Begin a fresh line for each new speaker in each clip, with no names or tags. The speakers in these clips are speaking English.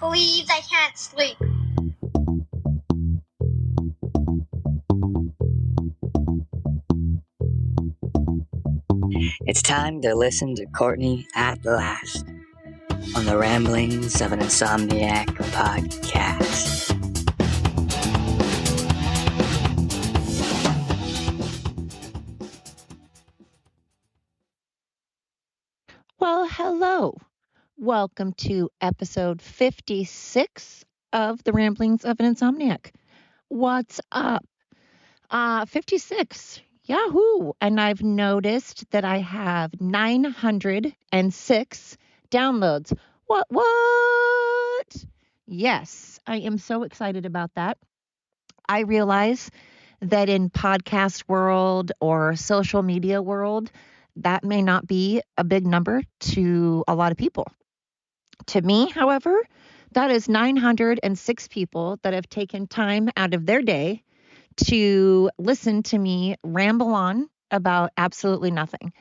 Please, I can't sleep.
It's time to listen to Courtney at last on the Ramblings of an Insomniac podcast.
Well, hello. Welcome to episode 56 of the Ramblings of an Insomniac. What's up? 56. Yahoo! And I've noticed that I have 906 downloads. What? Yes, I am so excited about that. I realize that in podcast world or social media world, that may not be a big number to a lot of people. To me, however, that is 906 people that have taken time out of their day to listen to me ramble on about absolutely nothing.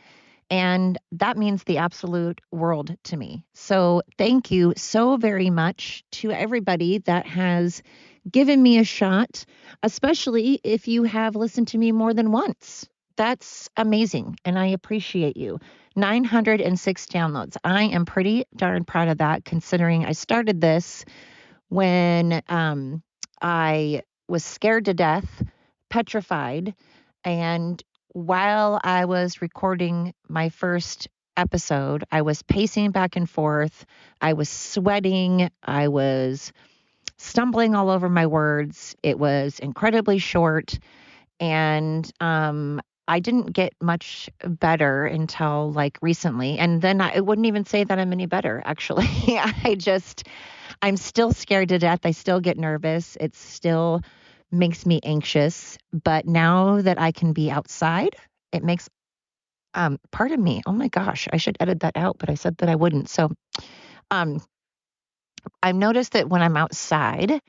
And that means the absolute world to me. So thank you so very much to everybody that has given me a shot, especially if you have listened to me more than once. That's amazing, and I appreciate you. 906 downloads. I am pretty darn proud of that, considering I started this when I was scared to death, petrified, and while I was recording my first episode, I was pacing back and forth. I was sweating. I was stumbling all over my words. It was incredibly short. And I didn't get much better until like recently. And then I wouldn't even say that I'm any better, actually. I'm still scared to death. I still get nervous. It still makes me anxious. But now that I can be outside, it makes part of me, oh my gosh, I should edit that out, but I said that I wouldn't. So um, I've noticed that when I'm outside,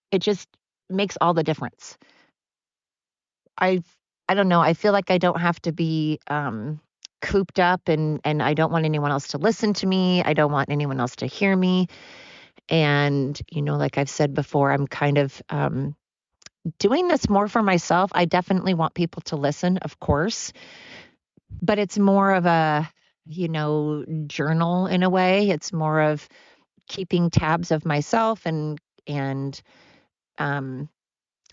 it just makes all the difference. I don't know. I feel like I don't have to be cooped up and I don't want anyone else to listen to me. I don't want anyone else to hear me. And, like I've said before, I'm kind of doing this more for myself. I definitely want people to listen, of course, but it's more of a, journal in a way. It's more of keeping tabs of myself and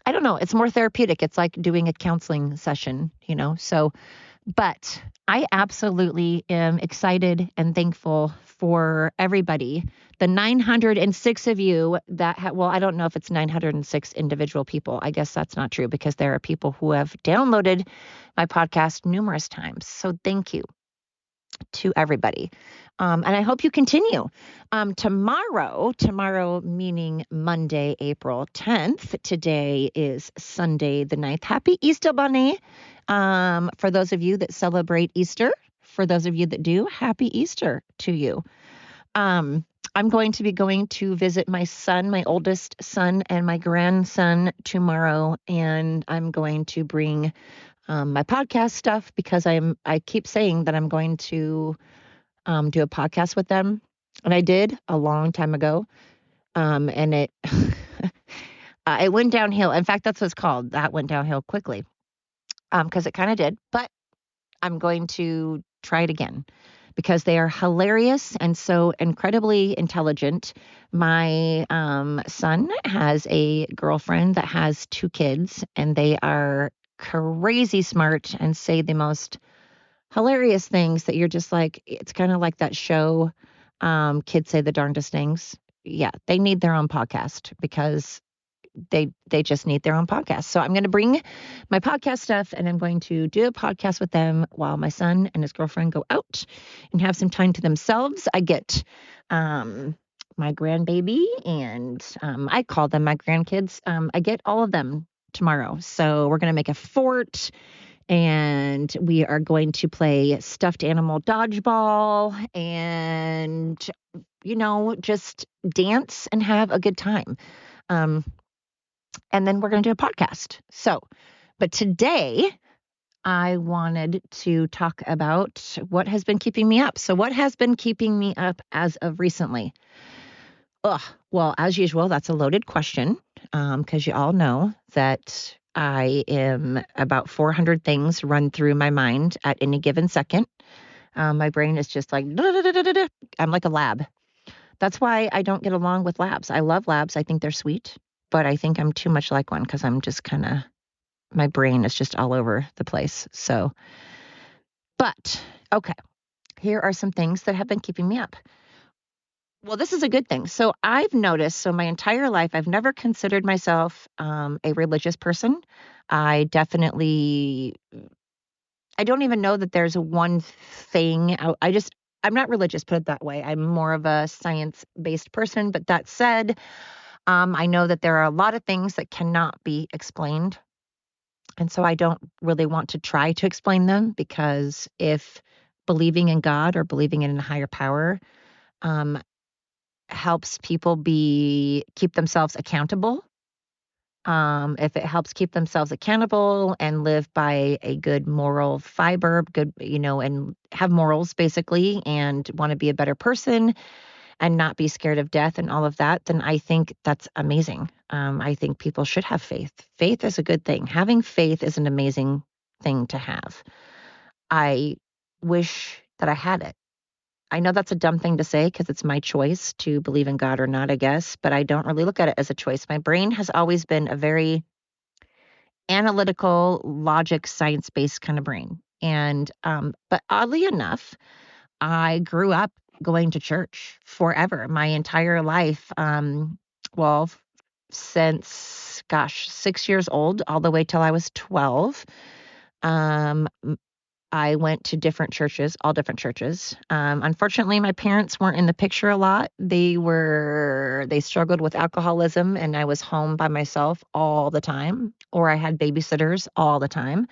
I don't know, it's more therapeutic. It's like doing a counseling session, so, but I absolutely am excited and thankful for everybody. The 906 of you that I don't know if it's 906 individual people. I guess that's not true because there are people who have downloaded my podcast numerous times. So thank you to everybody. And I hope you continue. Tomorrow meaning Monday, April 10th. Today is Sunday the 9th. Happy Easter Bunny. For those of you that celebrate Easter, for those of you that do, happy Easter to you. I'm going to be going to visit my son, my oldest son, and my grandson tomorrow, and I'm going to bring my podcast stuff because I keep saying that I'm going to do a podcast with them, and I did a long time ago, and it it went downhill. In fact, that's what it's called. That went downhill quickly, because it kind of did. But I'm going to try it again because they are hilarious and so incredibly intelligent. My son has a girlfriend that has 2 kids, and they are crazy smart and say the most hilarious things that you're just like, it's kind of like that show, Kids Say the Darndest Things. Yeah, they need their own podcast because they just need their own podcast. So I'm going to bring my podcast stuff and I'm going to do a podcast with them while my son and his girlfriend go out and have some time to themselves. I get my grandbaby and I call them my grandkids. I get all of them tomorrow. So we're going to make a fort and we are going to play stuffed animal dodgeball and, just dance and have a good time. And then we're going to do a podcast. But today I wanted to talk about what has been keeping me up. So what has been keeping me up as of recently? Well, as usual, that's a loaded question, because you all know that I am about 400 things run through my mind at any given second. My brain is just like, I'm like a lab. That's why I don't get along with labs. I love labs. I think they're sweet, but I think I'm too much like one because I'm just kind of, my brain is just all over the place. So, but okay, here are some things that have been keeping me up. Well, this is a good thing. So I've noticed, so my entire life, I've never considered myself a religious person. I definitely, I don't even know that there's one thing. I'm not religious, put it that way. I'm more of a science-based person. But that said, I know that there are a lot of things that cannot be explained. And so I don't really want to try to explain them, because if believing in God or believing in a higher power um, helps people keep themselves accountable, if it helps keep themselves accountable and live by a good moral fiber, good, and have morals basically, and want to be a better person and not be scared of death and all of that, then I think that's amazing. I think people should have faith. Faith is a good thing. Having faith is an amazing thing to have. I wish that I had it. I know that's a dumb thing to say because it's my choice to believe in God or not, I guess, but I don't really look at it as a choice. My brain has always been a very analytical, logic, science-based kind of brain. And but oddly enough, I grew up going to church forever, my entire life. Well, since 6 years old, all the way till I was 12. Um, I went to different churches, all different churches. Unfortunately, my parents weren't in the picture a lot. They struggled with alcoholism, and I was home by myself all the time, or I had babysitters all the time.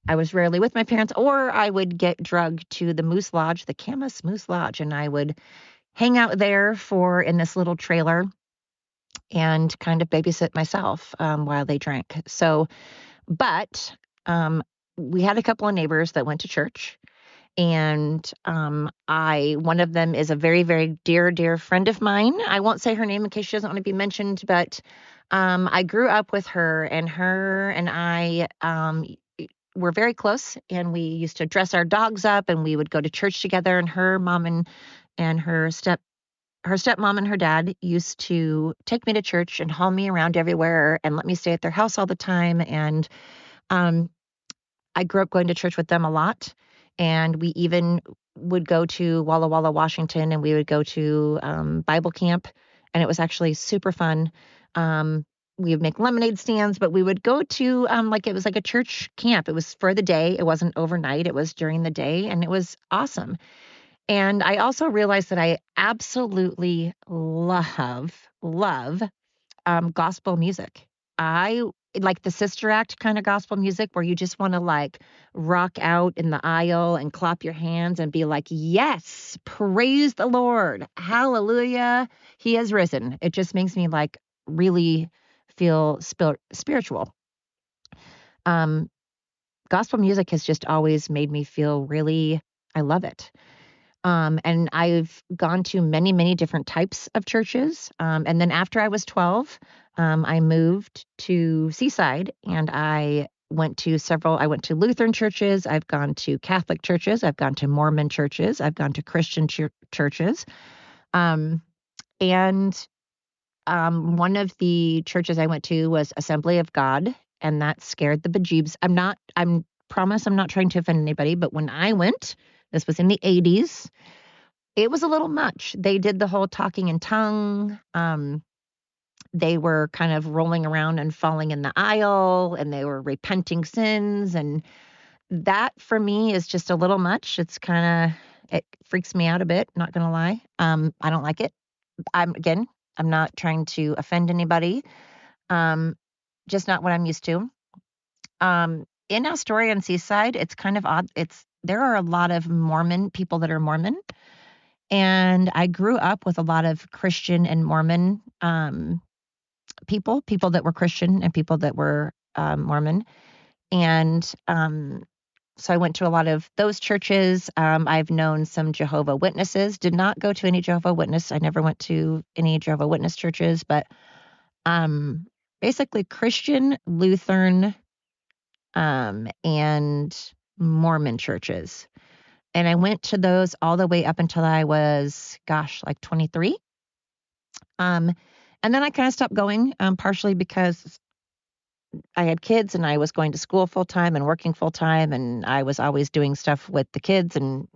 I was rarely with my parents, or I would get drugged to the Moose Lodge, the Camas Moose Lodge, and I would hang out there in this little trailer and kind of babysit myself while they drank. So, but we had a couple of neighbors that went to church. And one of them is a very, very dear friend of mine. I won't say her name in case she doesn't want to be mentioned, but I grew up with her, and I were very close, and we used to dress our dogs up, and we would go to church together. And her mom and her stepmom and her dad used to take me to church and haul me around everywhere and let me stay at their house all the time. And um, I grew up going to church with them a lot, and we even would go to Walla Walla, Washington, and we would go to Bible camp, and it was actually super fun. We would make lemonade stands, but we would go to it was like a church camp. It was for the day. It wasn't overnight. It was during the day, and it was awesome. And I also realized that I absolutely love gospel music. I like the Sister Act kind of gospel music where you just want to like rock out in the aisle and clap your hands and be like, yes, praise the Lord. Hallelujah. He has risen. It just makes me like really feel spiritual. Um, Gospel music has just always made me feel really, I love it. And I've gone to many, many different types of churches. And then after I was 12, I moved to Seaside, and I went to Lutheran churches. I've gone to Catholic churches. I've gone to Mormon churches. I've gone to Christian churches. Um, and one of the churches I went to was Assembly of God, and that scared the bejeebs. Promise I'm not trying to offend anybody, but when I went, this was in the 80s, it was a little much. They did the whole talking in tongue. They were kind of rolling around and falling in the aisle, and they were repenting sins. And that for me is just a little much. It freaks me out a bit, not going to lie. I don't like it. I'm not trying to offend anybody. Just not what I'm used to. In Astoria and Seaside, it's kind of odd. There are a lot of Mormon people that are Mormon. And I grew up with a lot of Christian and Mormon people that were Christian and people that were Mormon. And So I went to a lot of those churches. I've known some Jehovah Witnesses. Did not go to any Jehovah Witness. I never went to any Jehovah Witness churches, but basically Christian, Lutheran, and Mormon churches. And I went to those all the way up until I was, like 23. And then I kind of stopped going, partially because I had kids and I was going to school full time and working full time, and I was always doing stuff with the kids and,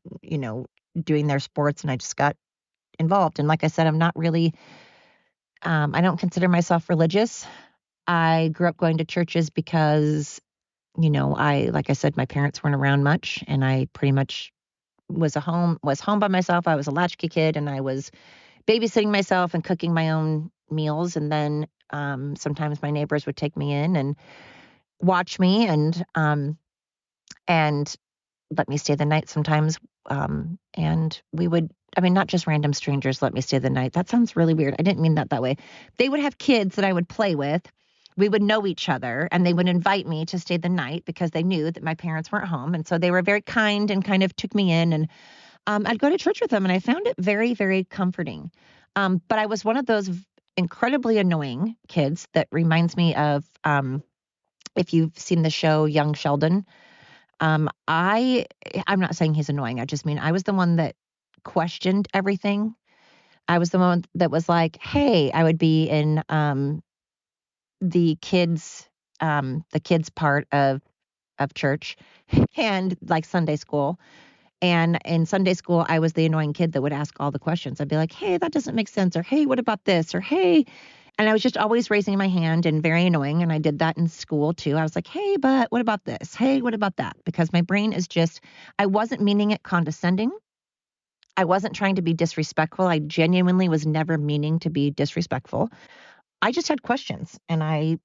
doing their sports, and I just got involved. And like I said, I'm not really, I don't consider myself religious. I grew up going to churches because, like I said, my parents weren't around much, and I pretty much was home by myself. I was a latchkey kid, and I was babysitting myself and cooking my own meals. And then sometimes my neighbors would take me in and watch me and let me stay the night sometimes. And we would, not just random strangers let me stay the night. That sounds really weird. I didn't mean that way. They would have kids that I would play with. We would know each other, and they would invite me to stay the night because they knew that my parents weren't home. And so they were very kind and kind of took me in, and I'd go to church with them, and I found it very, very comforting. But I was one of those incredibly annoying kids that reminds me of, if you've seen the show Young Sheldon. I'm not saying he's annoying. I just mean I was the one that questioned everything. I was the one that was like, "Hey," I would be in the kids part of church and like Sunday school. And in Sunday school, I was the annoying kid that would ask all the questions. I'd be like, "Hey, that doesn't make sense," or "Hey, what about this?" or "Hey." And I was just always raising my hand and very annoying. And I did that in school too. I was like, "Hey, but what about this? Hey, what about that?" Because my brain is just, I wasn't meaning it condescending. I wasn't trying to be disrespectful. I genuinely was never meaning to be disrespectful. I just had questions, and I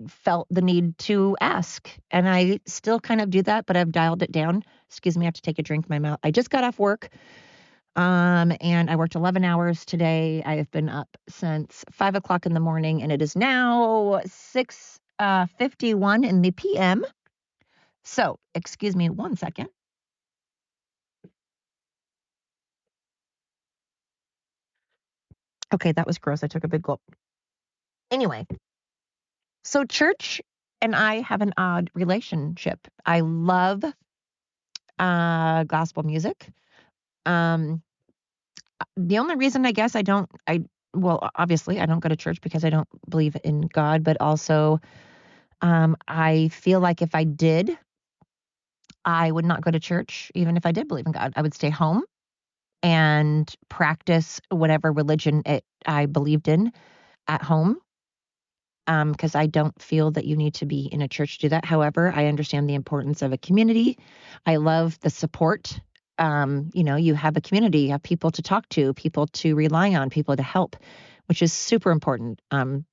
felt the need to ask. And I still kind of do that, but I've dialed it down. Excuse me, I have to take a drink in my mouth. I just got off work. And I worked 11 hours today. I have been up since 5 o'clock in the morning, and it is now 6:51 in the PM. So, excuse me 1 second. Okay, that was gross. I took a big gulp. Anyway, so church and I have an odd relationship. I love gospel music. Um, the only reason I guess well, obviously I don't go to church because I don't believe in God, but also I feel like if I did, I would not go to church. Even if I did believe in God, I would stay home and practice whatever religion I believed in at home. Because I don't feel that you need to be in a church to do that. However, I understand the importance of a community. I love the support. You have a community, you have people to talk to, people to rely on, people to help, which is super important. I'm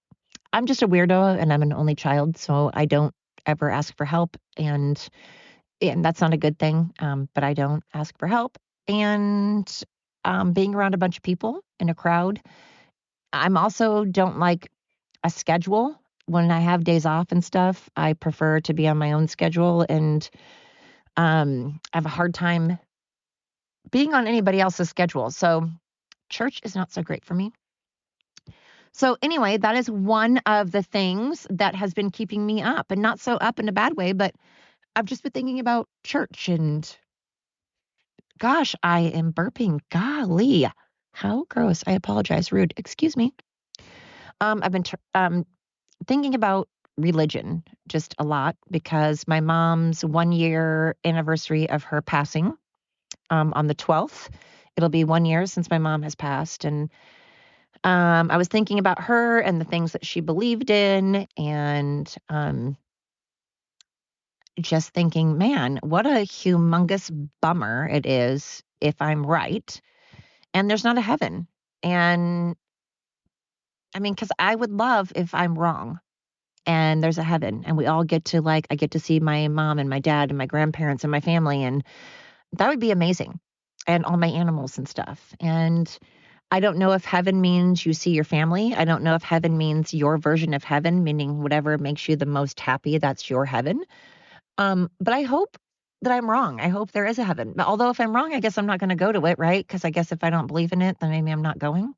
just a weirdo, and I'm an only child, so I don't ever ask for help, and that's not a good thing. But I don't ask for help, and being around a bunch of people in a crowd. I'm also don't like a schedule. When I have days off and stuff, I prefer to be on my own schedule, and I have a hard time being on anybody else's schedule. So church is not so great for me. So anyway, that is one of the things that has been keeping me up, and not so up in a bad way, but I've just been thinking about church, and gosh, I am burping. Golly, how gross. I apologize. Rude. Excuse me. I've been thinking about religion just a lot because my mom's 1 year anniversary of her passing on the 12th. It'll be 1 year since my mom has passed. And I was thinking about her and the things that she believed in, and just thinking, man, what a humongous bummer it is if I'm right and there's not a heaven. And because I would love if I'm wrong and there's a heaven, and we all get to, I get to see my mom and my dad and my grandparents and my family, and that would be amazing. And all my animals and stuff. And I don't know if heaven means you see your family. I don't know if heaven means your version of heaven, meaning whatever makes you the most happy, that's your heaven. But I hope that I'm wrong. I hope there is a heaven. Although if I'm wrong, I guess I'm not going to go to it, right? Because I guess if I don't believe in it, then maybe I'm not going.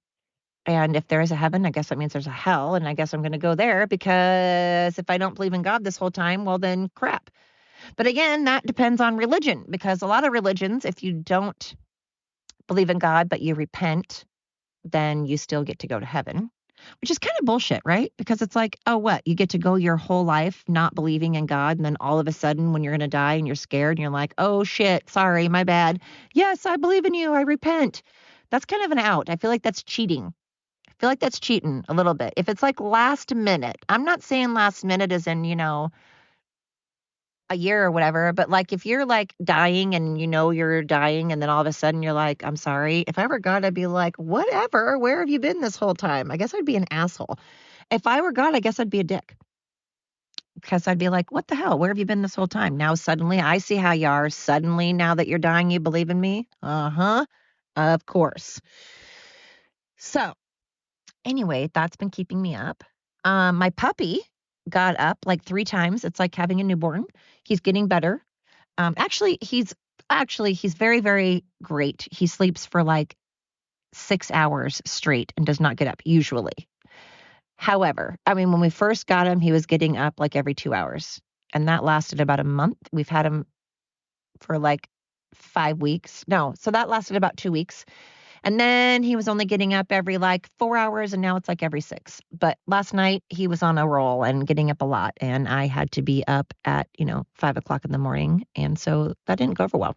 And if there is a heaven, I guess that means there's a hell, and I guess I'm going to go there, because if I don't believe in God this whole time, well, then crap. But again, that depends on religion, because a lot of religions, if you don't believe in God, but you repent, then you still get to go to heaven, which is kind of bullshit, right? Because it's like, oh, what? You get to go your whole life not believing in God, and then all of a sudden when you're going to die and you're scared and you're like, oh, shit, sorry, my bad. Yes, I believe in you. I repent. That's kind of an out. I feel like that's cheating. I feel like that's cheating a little bit. If it's like last minute, I'm not saying last minute as in, a year or whatever, but like if you're like dying and you're dying and then all of a sudden you're like, I'm sorry. If I were God, I'd be like, whatever. Where have you been this whole time? I guess I'd be an asshole. If I were God, I guess I'd be a dick, because I'd be like, what the hell? Where have you been this whole time? Now suddenly I see how you are. Suddenly, now that you're dying, you believe in me? Uh-huh. Of course. So anyway, that's been keeping me up. My puppy got up like 3 times. It's like having a newborn. He's getting better. He's very, very great. He sleeps for like 6 hours straight and does not get up usually. However, I mean, when we first got him, he was getting up like every 2 hours, and that lasted about a month. We've had him for like 5 weeks. No, so that lasted about 2 weeks. And then he was only getting up every like 4 hours, and now it's like every 6. But last night he was on a roll and getting up a lot, and I had to be up at 5 o'clock in the morning, and so that didn't go over well.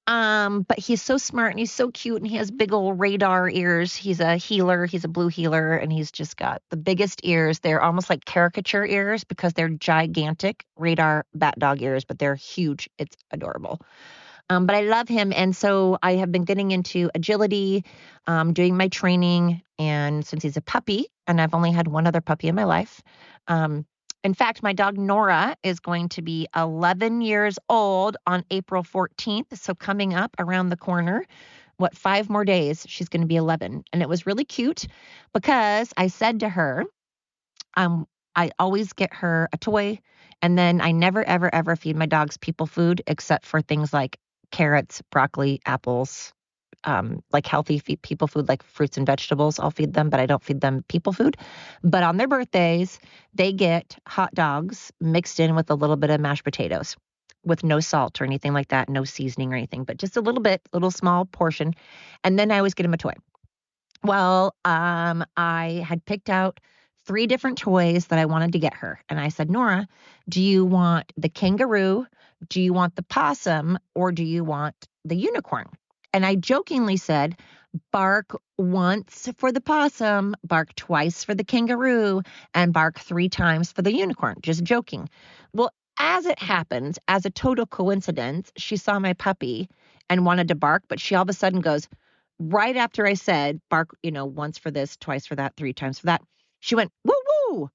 But he's so smart and he's so cute, and he has big old radar ears. He's a healer. He's a blue healer, and he's just got the biggest ears. They're almost like caricature ears because they're gigantic radar bat dog ears, but they're huge. It's adorable. But I love him. And so I have been getting into agility, doing my training. And since he's a puppy, and I've only had one other puppy in my life. In fact, my dog Nora is going to be 11 years old on April 14th. So coming up around the corner, 5 more days, she's going to be 11. And it was really cute because I said to her, I always get her a toy, and then I never, ever, ever feed my dogs people food except for things like carrots, broccoli, apples, like healthy people food, like fruits and vegetables. I'll feed them, but I don't feed them people food. But on their birthdays, they get hot dogs mixed in with a little bit of mashed potatoes with no salt or anything like that, no seasoning or anything, but just a little small portion. And then I always get them a toy. Well, I had picked out 3 different toys that I wanted to get her. And I said, Nora, do you want the kangaroo? Do you want the possum? Or do you want the unicorn? And I jokingly said, bark once for the possum, bark twice for the kangaroo, and bark 3 times for the unicorn. Just joking. Well, as it happens, as a total coincidence, she saw my puppy and wanted to bark, but she all of a sudden goes, right after I said bark, once for this, twice for that, 3 times for that, she went, woo woo.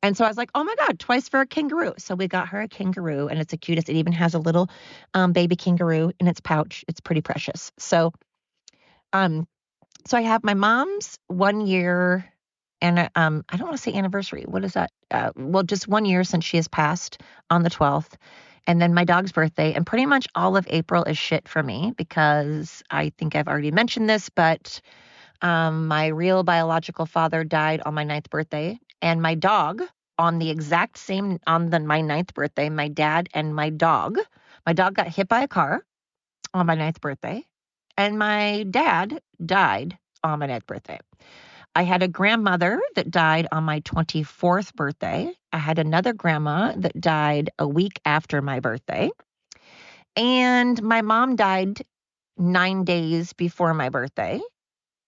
And so I was like, oh my God, twice for a kangaroo. So we got her a kangaroo, and it's the cutest. It even has a little baby kangaroo in its pouch. It's pretty precious. So I have my mom's 1 year, and I don't want to say anniversary. What is that? Well, just 1 year since she has passed on the 12th. And then my dog's birthday, and pretty much all of April is shit for me because I think I've already mentioned this, but my real biological father died on my 9th birthday, and my dog on the exact same, my 9th birthday, my dad and my dog got hit by a car on my 9th birthday, and my dad died on my 9th birthday. I had a grandmother that died on my 24th birthday. I had another grandma that died a week after my birthday. And my mom died 9 days before my birthday.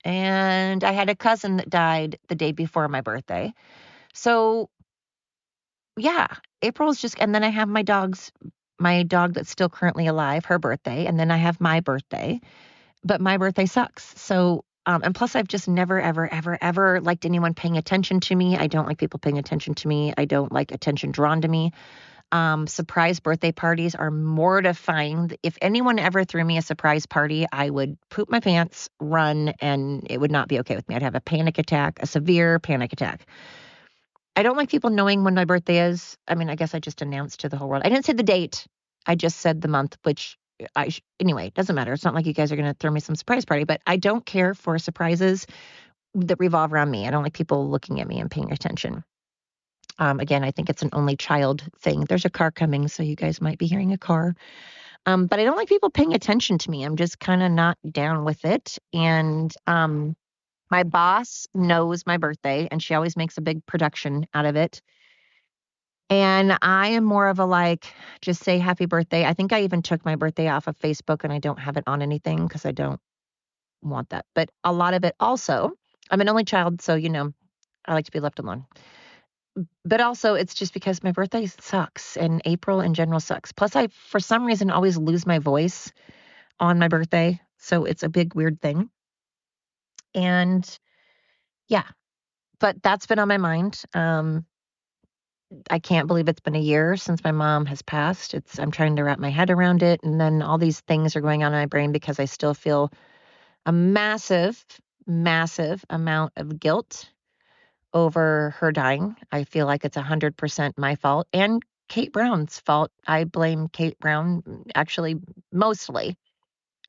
And I had a cousin that died the day before my birthday. So, yeah, April's just, and then I have my dog that's still currently alive, her birthday. And then I have my birthday. But my birthday sucks. So, and plus I've just never, ever, ever, ever liked anyone paying attention to me. I don't like people paying attention to me. I don't like attention drawn to me. Surprise birthday parties are mortifying. If anyone ever threw me a surprise party, I would poop my pants, run, and it would not be okay with me. I'd have a panic attack, a severe panic attack. I don't like people knowing when my birthday is. I mean, I guess I just announced to the whole world. I didn't say the date. I just said the month, which anyway, it doesn't matter. It's not like you guys are going to throw me some surprise party, but I don't care for surprises that revolve around me. I don't like people looking at me and paying attention. Again, I think it's an only child thing. There's a car coming, so you guys might be hearing a car. But I don't like people paying attention to me. I'm just kind of not down with it. And my boss knows my birthday, and she always makes a big production out of it. And I am more of a like, just say happy birthday. I think I even took my birthday off of Facebook, and I don't have it on anything because I don't want that. But a lot of it also, I'm an only child, so I like to be left alone. But also, it's just because my birthday sucks, and April in general sucks. Plus, I, for some reason, always lose my voice on my birthday. So it's a big, weird thing. And yeah, but that's been on my mind. I can't believe it's been a year since my mom has passed. I'm trying to wrap my head around it. And then all these things are going on in my brain because I still feel a massive, massive amount of guilt over her dying. I feel like it's 100% my fault and Kate Brown's fault. I blame Kate Brown actually mostly.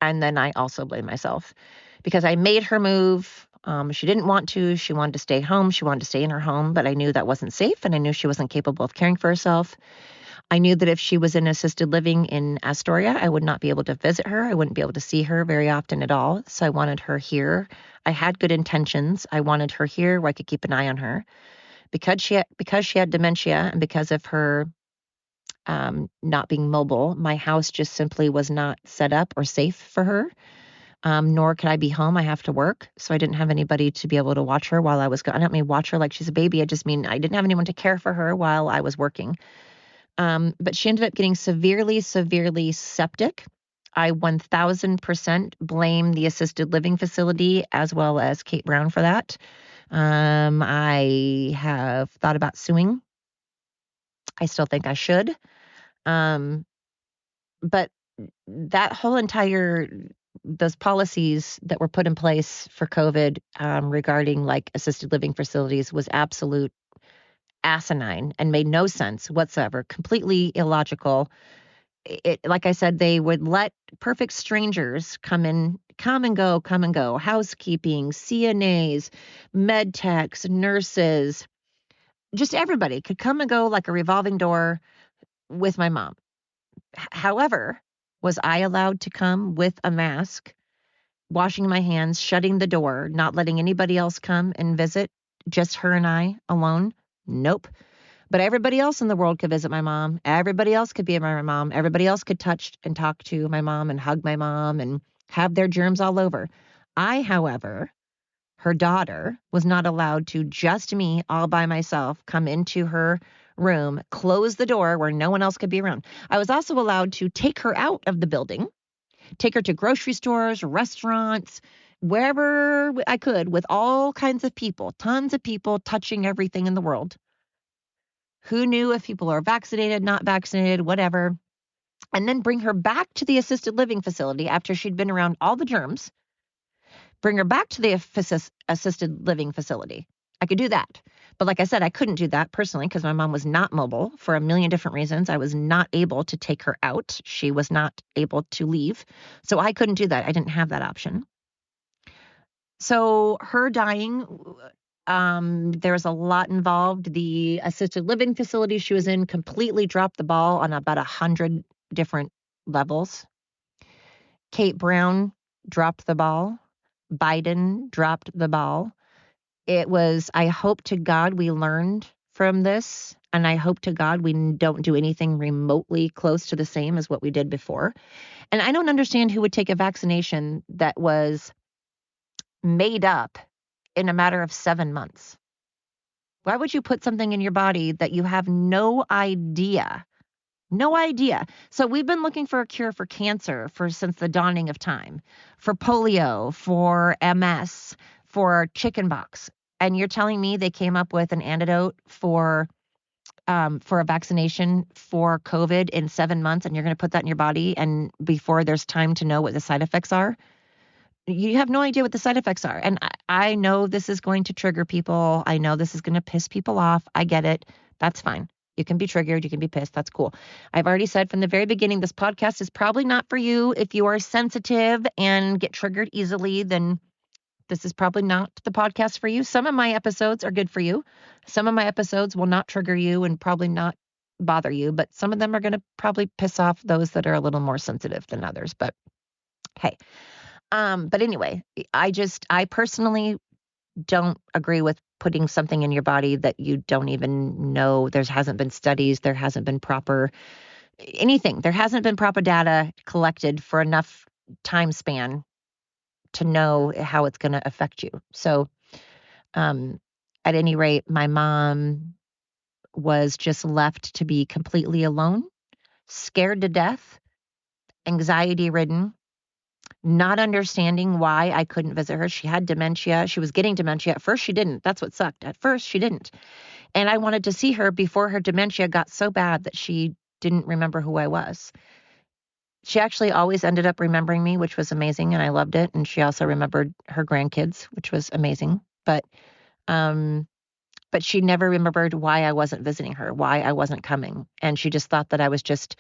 And then I also blame myself because I made her move. She didn't want to. She wanted to stay home. She wanted to stay in her home, but I knew that wasn't safe, and I knew she wasn't capable of caring for herself. I knew that if she was in assisted living in Astoria, I would not be able to visit her. I wouldn't be able to see her very often at all. So I wanted her here. I had good intentions. I wanted her here where I could keep an eye on her. Because she had dementia and because of her not being mobile, my house just simply was not set up or safe for her. Nor could I be home. I have to work. So I didn't have anybody to be able to watch her while I was gone. I don't mean watch her like she's a baby. I just mean I didn't have anyone to care for her while I was working. But she ended up getting severely, severely septic. I 1000% blame the assisted living facility as well as Kate Brown for that. I have thought about suing. I still think I should. But that whole those policies that were put in place for COVID regarding like assisted living facilities was absolute asinine and made no sense whatsoever, completely illogical. Like I said, they would let perfect strangers come and go, housekeeping, CNAs, med techs, nurses, just everybody could come and go like a revolving door with my mom. However, was I allowed to come with a mask, washing my hands, shutting the door, not letting anybody else come and visit, just her and I alone? Nope. But everybody else in the world could visit my mom. Everybody else could be my mom. Everybody else could touch and talk to my mom and hug my mom and have their germs all over. I, however, her daughter, was not allowed to, just me all by myself, come into her room, close the door where no one else could be around. I was also allowed to take her out of the building, take her to grocery stores, restaurants, wherever I could, with all kinds of people, tons of people touching everything in the world. Who knew if people are vaccinated, not vaccinated, whatever. And then bring her back to the assisted living facility after she'd been around all the germs. Bring her back to the assisted living facility. I could do that. But like I said, I couldn't do that personally because my mom was not mobile for a million different reasons. I was not able to take her out. She was not able to leave. So I couldn't do that. I didn't have that option. So her dying, there was a lot involved. The assisted living facility she was in completely dropped the ball on about 100 different levels. Kate Brown dropped the ball. Biden dropped the ball. It was, I hope to God we learned from this, and I hope to God we don't do anything remotely close to the same as what we did before. And I don't understand who would take a vaccination that was made up in a matter of 7 months. Why would you put something in your body that you have no idea? No idea. So we've been looking for a cure for cancer since the dawning of time, for polio, for MS, for chickenpox. And you're telling me they came up with an antidote for a vaccination for COVID in 7 months, and you're going to put that in your body, and before there's time to know what the side effects are? You have no idea what the side effects are. And I know this is going to trigger people. I know this is going to piss people off. I get it. That's fine. You can be triggered. You can be pissed. That's cool. I've already said from the very beginning, this podcast is probably not for you. If you are sensitive and get triggered easily, then this is probably not the podcast for you. Some of my episodes are good for you. Some of my episodes will not trigger you and probably not bother you, but some of them are going to probably piss off those that are a little more sensitive than others. But hey, but anyway, I personally don't agree with putting something in your body that you don't even know. There hasn't been studies. There hasn't been proper anything. There hasn't been proper data collected for enough time span to know how it's going to affect you. So, at any rate, my mom was just left to be completely alone, scared to death, anxiety ridden, not understanding why I couldn't visit her. She had dementia. She was getting dementia. At first, she didn't. That's what sucked. At first, she didn't. And I wanted to see her before her dementia got so bad that she didn't remember who I was. She actually always ended up remembering me, which was amazing, and I loved it. And she also remembered her grandkids, which was amazing. But she never remembered why I wasn't visiting her, why I wasn't coming. And she just thought that I was just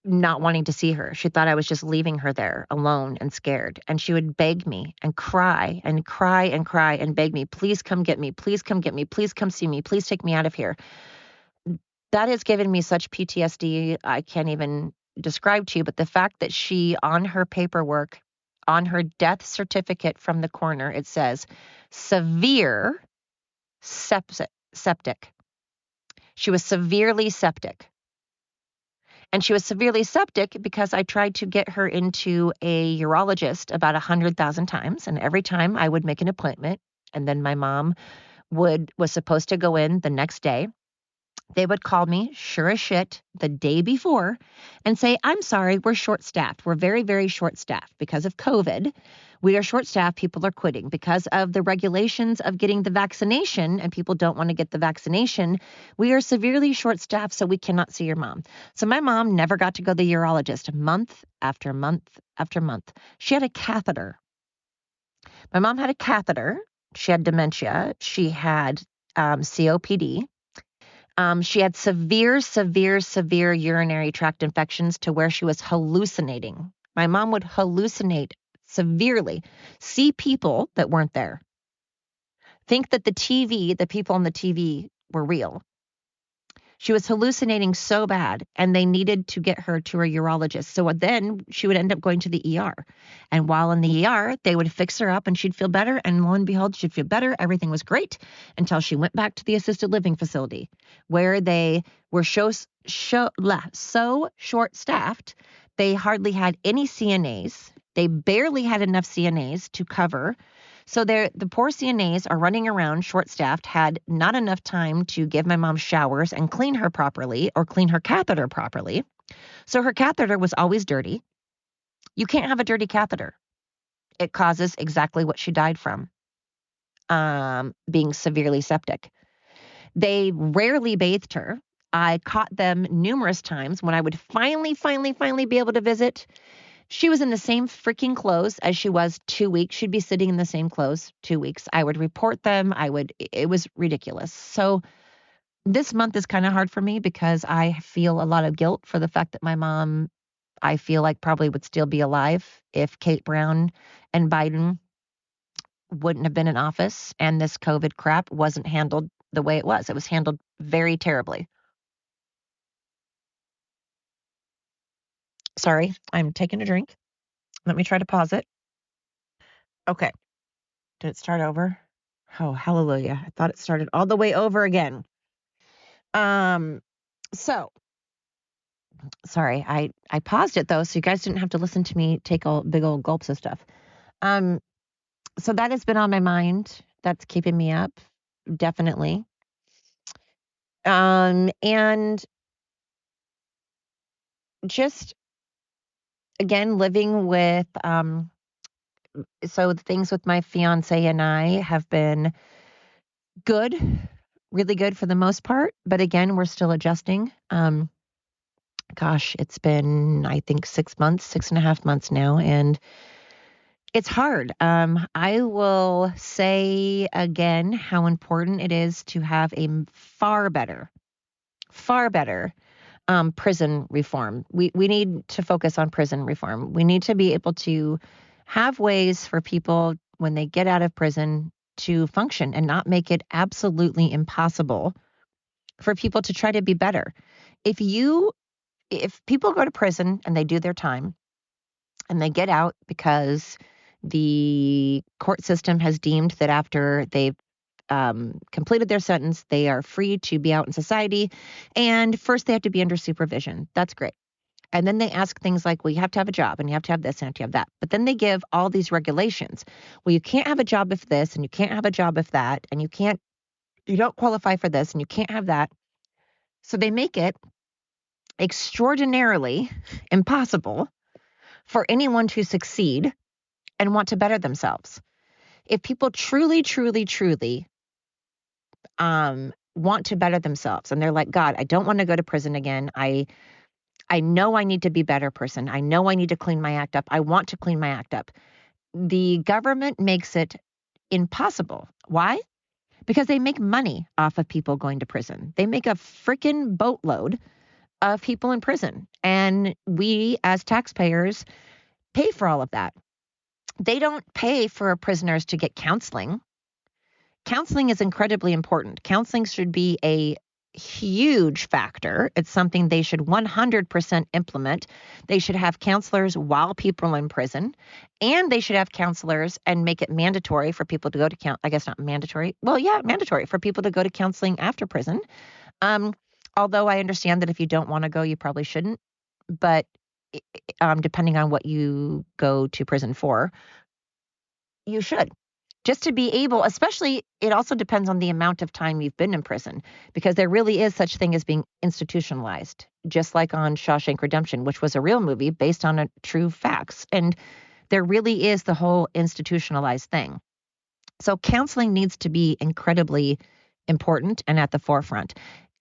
not wanting to see her. She thought I was just leaving her there alone and scared. And she would beg me and cry and cry and cry and beg me, please come get me. Please come get me. Please come see me. Please take me out of here. That has given me such PTSD. I can't even describe to you, but the fact that she, on her paperwork, on her death certificate from the coroner, it says severe septic. She was severely septic. And she was severely septic because I tried to get her into a urologist about 100,000 times. And every time I would make an appointment, and then my mom was supposed to go in the next day. They would call me, sure as shit, the day before and say, I'm sorry, we're short-staffed. We're very, very short-staffed because of COVID. We are short-staffed. People are quitting because of the regulations of getting the vaccination, and people don't want to get the vaccination. We are severely short-staffed, so we cannot see your mom. So my mom never got to go to the urologist month after month after month. She had a catheter. My mom had a catheter. She had dementia. She had COPD. She had severe urinary tract infections to where she was hallucinating. My mom would hallucinate severely, see people that weren't there, think that the people on the TV were real. She was hallucinating so bad, and they needed to get her to a urologist. So then she would end up going to the ER. And while in the ER, they would fix her up and she'd feel better. And lo and behold, she'd feel better. Everything was great until she went back to the assisted living facility where they were so short-staffed. They hardly had any CNAs. They barely had enough CNAs to cover. So the poor CNAs are running around short-staffed, had not enough time to give my mom showers and clean her properly or clean her catheter properly. So her catheter was always dirty. You can't have a dirty catheter. It causes exactly what she died from, being severely septic. They rarely bathed her. I caught them numerous times when I would finally be able to visit. She was in the same freaking clothes as she was 2 weeks. She'd be sitting in the same clothes 2 weeks. I would report them. It was ridiculous. So this month is kind of hard for me because I feel a lot of guilt for the fact that my mom, I feel like probably would still be alive if Kate Brown and Biden wouldn't have been in office and this COVID crap wasn't handled the way it was. It was handled very terribly. Sorry, I'm taking a drink. Let me try to pause it. Okay. Did it start over? Oh, hallelujah. I thought it started all the way over again. So sorry, I paused it though, so you guys didn't have to listen to me take all big old gulps of stuff. So that has been on my mind. That's keeping me up, definitely. And just again, living with, so the things with my fiance and I have been good, really good for the most part. But again, we're still adjusting. Gosh, it's been, I think, 6.5 months now. And it's hard. I will say again how important it is to have a far better far better prison reform. We need to focus on prison reform. We need to be able to have ways for people when they get out of prison to function and not make it absolutely impossible for people to try to be better. If people go to prison and they do their time and they get out because the court system has deemed that after they've completed their sentence, they are free to be out in society. And first, they have to be under supervision. That's great. And then they ask things like, well, you have to have a job and you have to have this and you have to have that. But then they give all these regulations. Well, you can't have a job if this and you can't have a job if that. And you don't qualify for this and you can't have that. So they make it extraordinarily impossible for anyone to succeed and want to better themselves. If people truly, truly, truly want to better themselves and they're like, God, I don't want to go to prison again. I know I need to be a better person. I know I need to clean my act up. I want to clean my act up. The government makes it impossible. Why? Because they make money off of people going to prison. They make a freaking boatload of people in prison. And we as taxpayers pay for all of that. They don't pay for prisoners to get counseling. Counseling is incredibly important. Counseling should be a huge factor. It's something they should 100% implement. They should have counselors while people are in prison, and they should have counselors and make it mandatory for people to go to I guess not mandatory. Well, yeah, mandatory for people to go to counseling after prison. Although I understand that if you don't want to go, you probably shouldn't. But depending on what you go to prison for, you should. Just to be able, especially, it also depends on the amount of time you've been in prison, because there really is such thing as being institutionalized, just like on Shawshank Redemption, which was a real movie based on true facts. And there really is the whole institutionalized thing. So counseling needs to be incredibly important and at the forefront.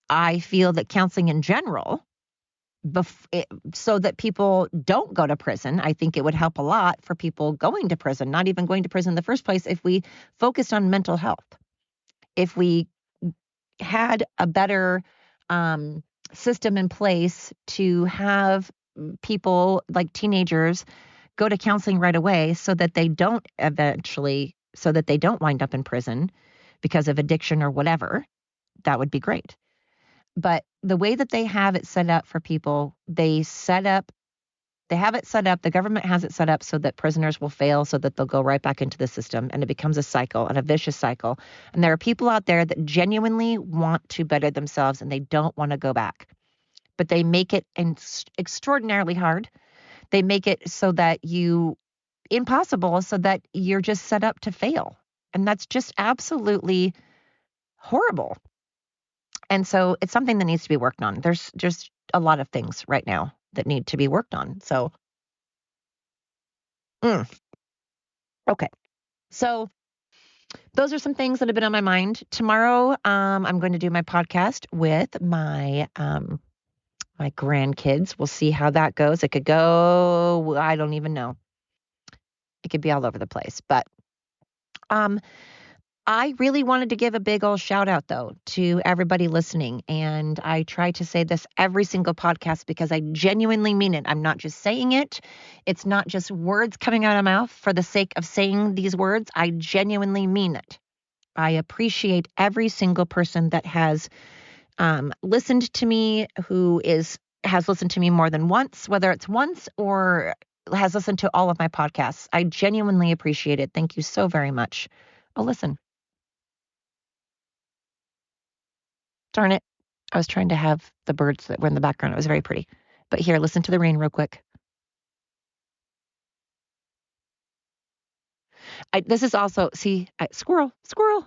I feel that counseling in general, so that people don't go to prison. I think it would help a lot for people going to prison, not even going to prison in the first place, if we focused on mental health. If we had a better system in place to have people like teenagers go to counseling right away so that they don't wind up in prison because of addiction or whatever, that would be great. But the way that they have it set up for people, they have it set up, the government has it set up so that prisoners will fail, so that they'll go right back into the system, and it becomes a cycle and a vicious cycle. And there are people out there that genuinely want to better themselves and they don't want to go back. But they make it extraordinarily hard. They make it impossible, so that you're just set up to fail. And that's just absolutely horrible. And so it's something that needs to be worked on. There's just a lot of things right now that need to be worked on. So, okay. So those are some things that have been on my mind. Tomorrow, I'm going to do my podcast with my grandkids. We'll see how that goes. It could go, I don't even know. It could be all over the place. But I really wanted to give a big old shout out, though, to everybody listening. And I try to say this every single podcast because I genuinely mean it. I'm not just saying it. It's not just words coming out of my mouth for the sake of saying these words. I genuinely mean it. I appreciate every single person that has listened to me, has listened to me more than once, whether it's once or has listened to all of my podcasts. I genuinely appreciate it. Thank you so very much. Oh, listen. Darn it. I was trying to have the birds that were in the background. It was very pretty. But here, listen to the rain real quick. This is also, squirrel,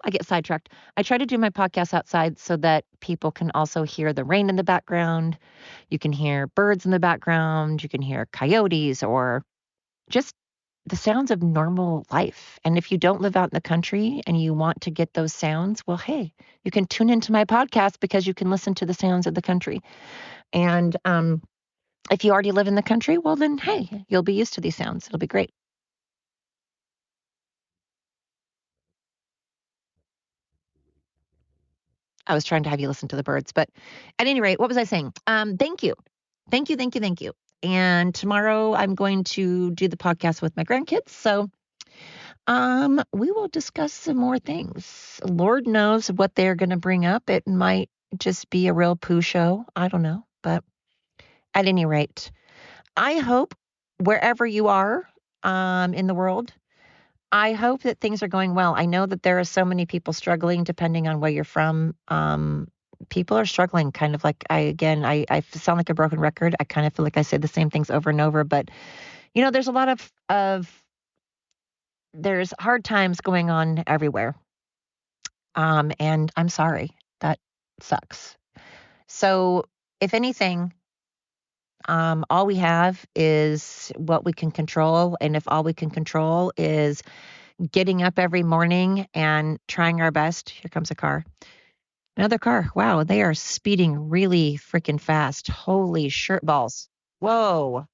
I get sidetracked. I try to do my podcast outside so that people can also hear the rain in the background. You can hear birds in the background. You can hear coyotes or just the sounds of normal life. And if you don't live out in the country and you want to get those sounds, well, hey, you can tune into my podcast because you can listen to the sounds of the country. And if you already live in the country, well, then, hey, you'll be used to these sounds. It'll be great. I was trying to have you listen to the birds, but at any rate, what was I saying? Thank you. Thank you, thank you, thank you. And tomorrow I'm going to do the podcast with my grandkids. So we will discuss some more things. Lord knows what they're going to bring up. It might just be a real poo show. I don't know. But at any rate, I hope wherever you are in the world, I hope that things are going well. I know that there are so many people struggling depending on where you're from. People are struggling kind of like I sound like a broken record. I kind of feel like I say the same things over and over, but there's a lot of there's hard times going on everywhere. And I'm sorry. That sucks. So if anything, all we have is what we can control. And if all we can control is getting up every morning and trying our best, here comes a car. Another car. Wow, they are speeding really freaking fast. Holy shirt balls. Whoa.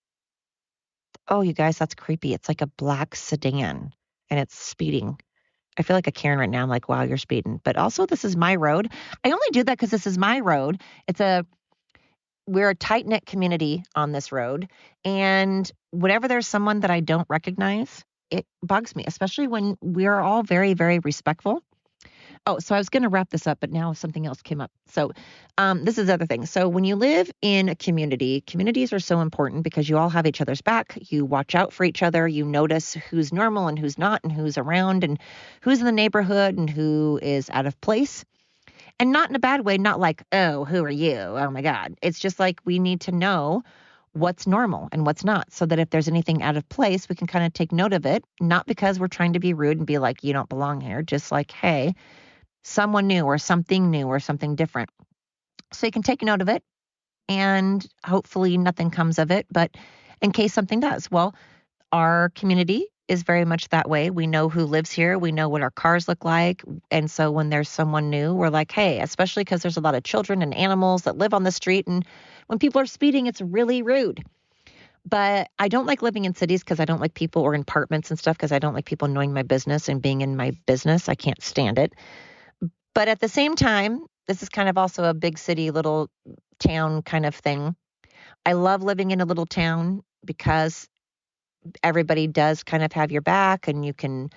Oh, you guys, that's creepy. It's like a black sedan and it's speeding. I feel like a Karen right now. I'm like, wow, you're speeding. But also, this is my road. I only do that because this is my road. We're a tight knit community on this road. And whenever there's someone that I don't recognize, it bugs me, especially when we're all very, very respectful. Oh, so I was going to wrap this up, but now something else came up. So this is the other thing. So when you live in a community, communities are so important because you all have each other's back. You watch out for each other. You notice who's normal and who's not and who's around and who's in the neighborhood and who is out of place. And not in a bad way, not like, oh, who are you? Oh, my God. It's just like we need to know what's normal and what's not so that if there's anything out of place, we can kind of take note of it, not because we're trying to be rude and be like, you don't belong here, just like, hey, someone new or something different. So you can take note of it and hopefully nothing comes of it. But in case something does, well, our community is very much that way. We know who lives here. We know what our cars look like. And so when there's someone new, we're like, hey, especially because there's a lot of children and animals that live on the street. And when people are speeding, it's really rude. But I don't like living in cities because I don't like people or in apartments and stuff because I don't like people knowing my business and being in my business. I can't stand it. But at the same time, this is kind of also a big city, little town kind of thing. I love living in a little town because everybody does kind of have your back and you can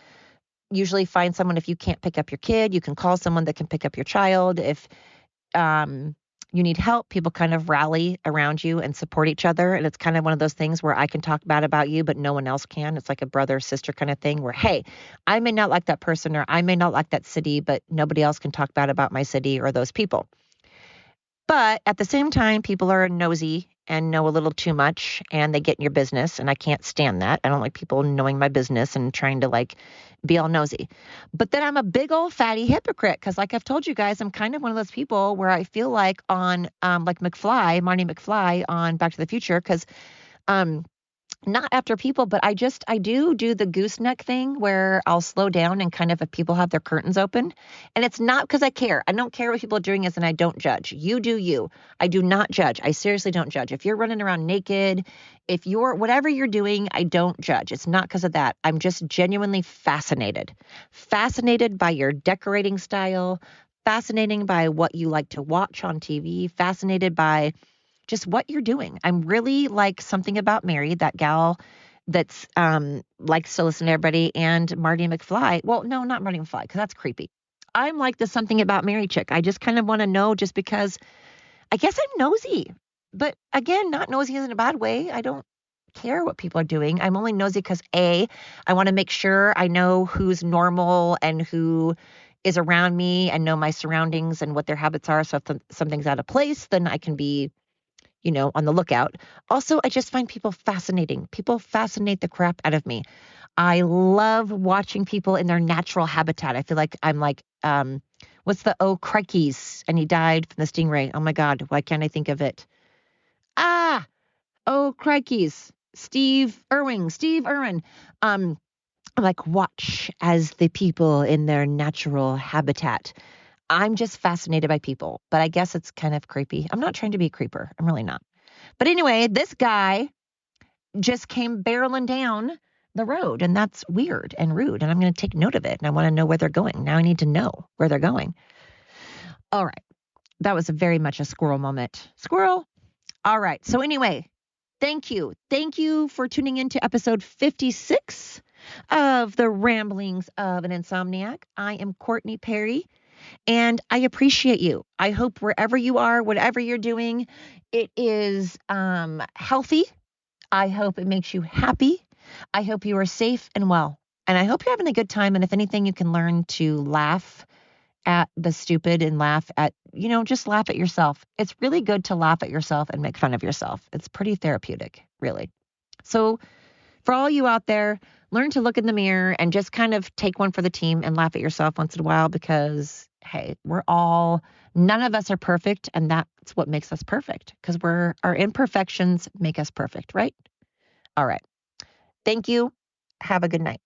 usually find someone. If you can't pick up your kid, you can call someone that can pick up your child. If you need help, people kind of rally around you and support each other. And it's kind of one of those things where I can talk bad about you, but no one else can. It's like a brother sister kind of thing where, hey, I may not like that person or I may not like that city, but nobody else can talk bad about my city or those people. But at the same time, people are nosy and know a little too much and they get in your business. And I can't stand that. I don't like people knowing my business and trying to like be all nosy. But then I'm a big old fatty hypocrite because like I've told you guys, I'm kind of one of those people where I feel like on like Marty McFly on Back to the Future because not after people, but I do the gooseneck thing where I'll slow down and kind of if people have their curtains open. And it's not because I care. I don't care what people are doing is and I don't judge. You do you. I do not judge. I seriously don't judge. If you're running around naked, if you're whatever you're doing, I don't judge. It's not because of that. I'm just genuinely fascinated. Fascinated by your decorating style, fascinating by what you like to watch on TV, fascinated by just what you're doing. I'm really like Something About Mary, that gal that's likes to listen to everybody, and Marty McFly. Well, no, not Marty McFly, because that's creepy. I'm like the Something About Mary chick. I just kind of want to know just because I guess I'm nosy. But again, not nosy in a bad way. I don't care what people are doing. I'm only nosy because I want to make sure I know who's normal and who is around me and know my surroundings and what their habits are. So if something's out of place, then I can be on the lookout. Also, I just find people fascinating. People fascinate the crap out of me. I love watching people in their natural habitat. I feel like I'm like, what's the crikeys? And he died from the stingray. Oh my God, why can't I think of it? Crikeys. Steve Irwin. I'm like, watch as the people in their natural habitat. I'm just fascinated by people, but I guess it's kind of creepy. I'm not trying to be a creeper. I'm really not. But anyway, this guy just came barreling down the road, and that's weird and rude. And I'm going to take note of it, and I want to know where they're going. Now I need to know where they're going. All right. That was very much a squirrel moment. Squirrel. All right. So anyway, thank you. Thank you for tuning in to episode 56 of the Ramblings of an Insomniac. I am Courtney Perry, and I appreciate you. I hope wherever you are, whatever you're doing, it is healthy. I hope it makes you happy. I hope you are safe and well. And I hope you're having a good time. And if anything, you can learn to laugh at the stupid and laugh at, just laugh at yourself. It's really good to laugh at yourself and make fun of yourself. It's pretty therapeutic, really. So for all you out there, learn to look in the mirror and just kind of take one for the team and laugh at yourself once in a while because, hey, none of us are perfect. And that's what makes us perfect because our imperfections make us perfect, right? All right. Thank you. Have a good night.